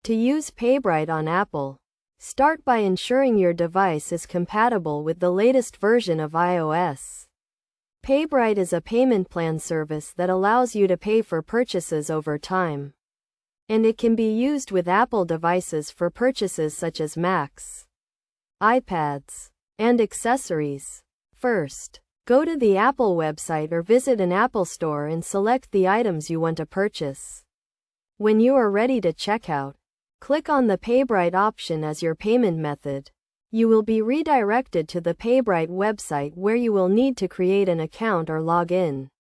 To use PayBright on Apple, start by ensuring your device is compatible with the latest version of iOS. PayBright is a payment plan service that allows you to pay for purchases over time, and it can be used with Apple devices for purchases such as Macs, iPads, and accessories. First, go to the Apple website or visit an Apple store and select the items you want to purchase. When you are ready to check out, click on the PayBright option as your payment method. You will be redirected to the PayBright website where you will need to create an account or log in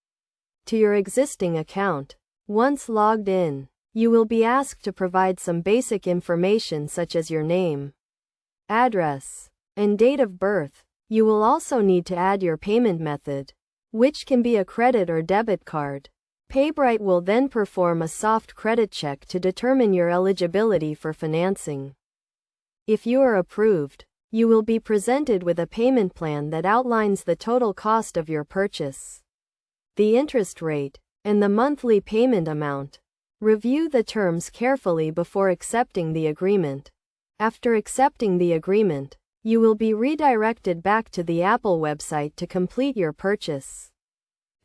to your existing account. Once logged in, you will be asked to provide some basic information such as your name, address, and date of birth. You will also need to add your payment method, which can be a credit or debit card. PayBright will then perform a soft credit check to determine your eligibility for financing. If you are approved, you will be presented with a payment plan that outlines the total cost of your purchase, the interest rate, and the monthly payment amount. Review the terms carefully before accepting the agreement. After accepting the agreement, you will be redirected back to the Apple website to complete your purchase.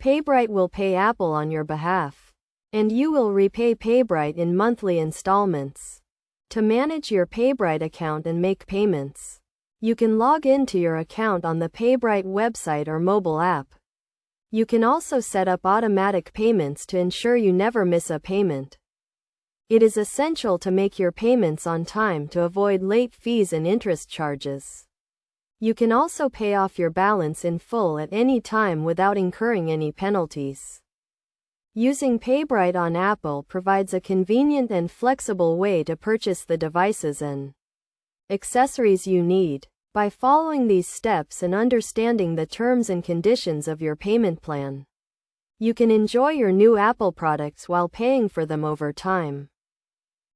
PayBright will pay Apple on your behalf, and you will repay PayBright in monthly installments. To manage your PayBright account and make payments, you can log into your account on the PayBright website or mobile app. You can also set up automatic payments to ensure you never miss a payment. It is essential to make your payments on time to avoid late fees and interest charges. You can also pay off your balance in full at any time without incurring any penalties. Using PayBright on Apple provides a convenient and flexible way to purchase the devices and accessories you need. By following these steps and understanding the terms and conditions of your payment plan, you can enjoy your new Apple products while paying for them over time.